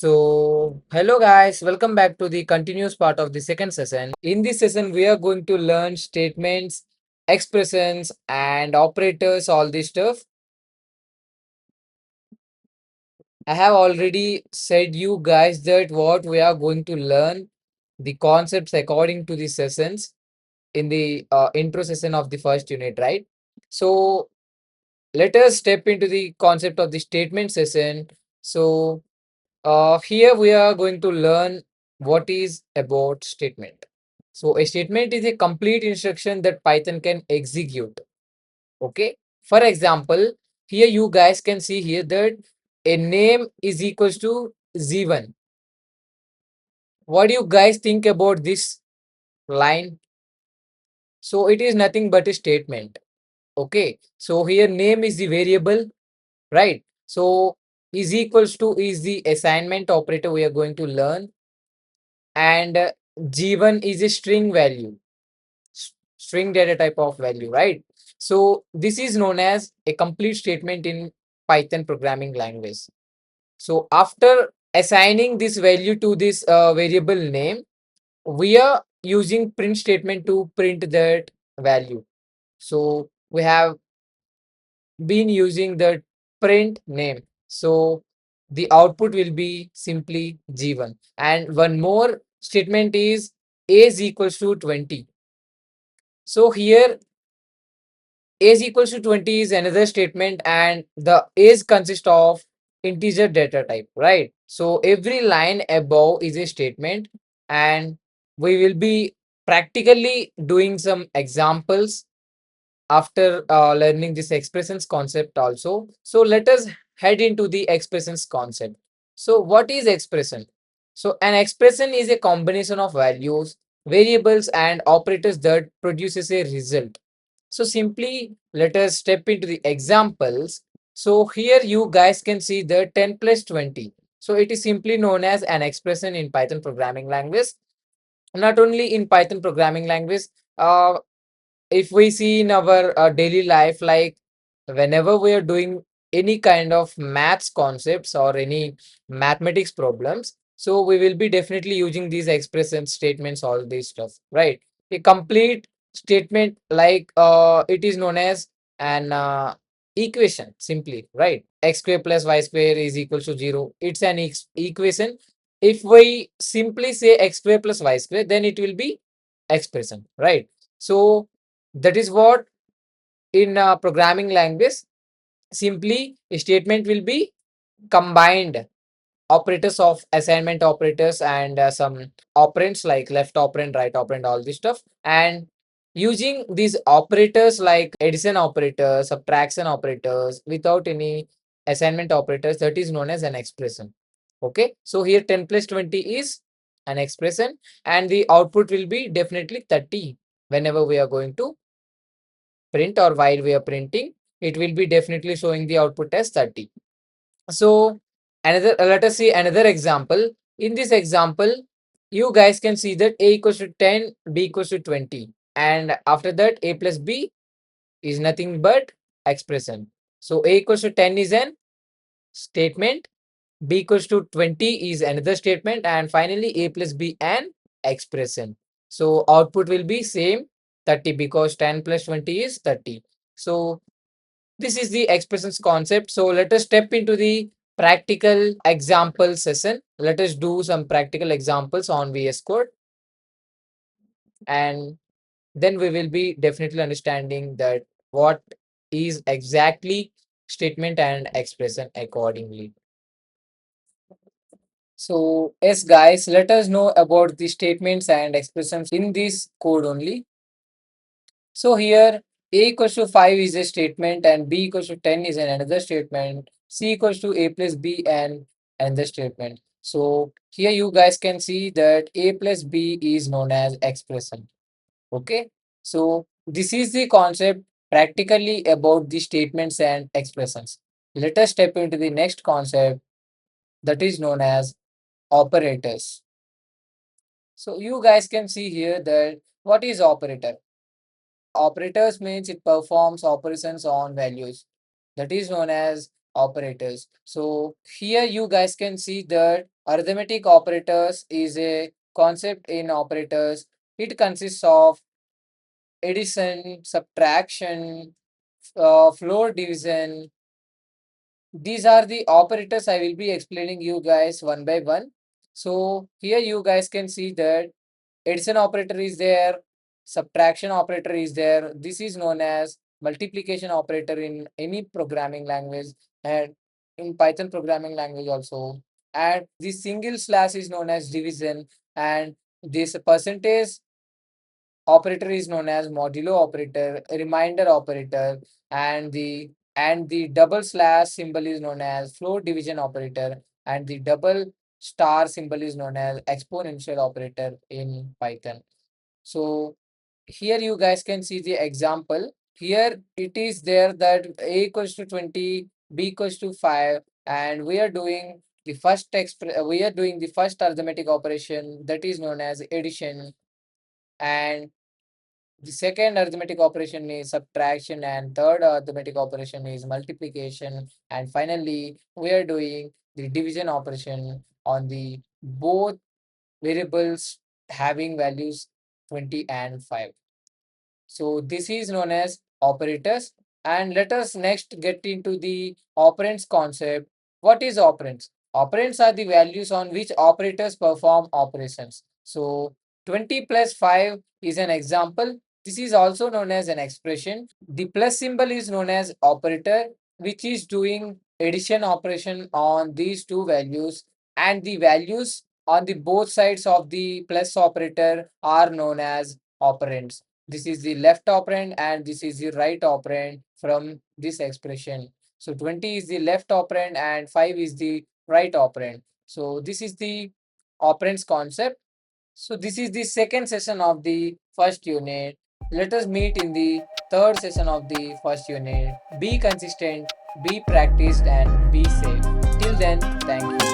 Hello guys, welcome back to the continuous part of the second session. In this session, we are going to learn statements, expressions, and operators, all this stuff. I have already said you guys that what we are going to learn, the concepts according to the sessions in the intro session of the first unit, right? So, let us step into the concept of the statement session. So, here we are going to learn what is about statement. So a statement is a complete instruction that Python can execute. Okay. For example, here you guys can see here that a name is equals to Jeevan. What do you guys think about this line? So it is nothing but a statement. Okay. So here name is the variable, right? So is equals to is the assignment operator we are going to learn, and Jeevan is a string value, string data type of value, right? So this is known as a complete statement in Python programming language. So after assigning this value to this variable name, we are using print statement to print that value. So we have been using the print name. So the output will be simply G1. And one more statement is age equals to 20. So here age equals to 20 is another statement, and the age consists of integer data type, right? So every line above is a statement, and we will be practically doing some examples after learning this expressions concept also. So let us head into the expressions concept. So what is expression? So an expression is a combination of values, variables, and operators that produces a result. So simply let us step into the examples. So here you guys can see the 10 plus 20. So it is simply known as an expression in Python programming language. Not only in Python programming language, uh, if we see in our daily life, like whenever we are doing any kind of maths concepts or any mathematics problems, so we will be definitely using these expressions, statements, all these stuff, right? A complete statement, like it is known as an equation, simply, right? X square plus y square is equal to 0. It's an equation. If we simply say x square plus y square, then it will be expression, right? So that is what in programming language, simply a statement will be combined operators of assignment operators and some operands like left operand, right operand, all this stuff. And using these operators like addition operators, subtraction operators without any assignment operators, that is known as an expression. Okay. So here 10 plus 20 is an expression, and the output will be definitely 30 whenever we are going to print, or while we are printing, it will be definitely showing the output as 30. So another, let us see another example. In this example, you guys can see that a equals to 10, b equals to 20, and after that a plus b is nothing but expression. So a equals to 10 is an statement, b equals to 20 is another statement, and finally a plus b an expression. So output will be same, 30, because 10 plus 20 is 30. So this is the expressions concept. So let us step into the practical example session. Let us do some practical examples on VS Code, and then we will be definitely understanding that what is exactly statement and expression accordingly. So yes guys, let us know about the statements and expressions in this code only. So here a equals to 5 is a statement, and b equals to 10 is another statement, c equals to a plus b and another statement. So here you guys can see that a plus b is known as expression. Okay. So this is the concept practically about the statements and expressions. Let us step into the next concept, that is known as operators. So you guys can see here that what is operator? Operators means it performs operations on values. That is known as operators. So here you guys can see that Arithmetic operators is a concept in operators. It consists of addition, subtraction, floor division. These are the operators I will be explaining you guys one by one. So here you guys can see that addition operator is there, subtraction operator is there. This is known as multiplication operator in any programming language and in Python programming language also. And the single slash is known as division, and this percentage operator is known as modulo operator, remainder operator, and the double slash symbol is known as floor division operator, and the double star symbol is known as exponential operator in Python. So here you guys can see the example. Here it is there that a equals to 20, b equals to 5, and we are doing the first arithmetic operation that is known as addition, and the second arithmetic operation is subtraction, and third arithmetic operation is multiplication. And finally, we are doing the division operation on the both variables having values 20 and 5. So this is known as operators. And let us next get into the operands concept. What is operands? Operands are the values on which operators perform operations. So 20 plus 5 is an example. This is also known as an expression. The plus symbol is known as operator, which is doing addition operation on these two values, and the values on the both sides of the plus operator are known as operands. This is the left operand and this is the right operand from this expression. So 20 is the left operand and 5 is the right operand. So this is the operands concept. So this is the second session of the first unit. Let us meet in the third session of the first unit. Be consistent, be practiced, and be safe. Till then, thank you.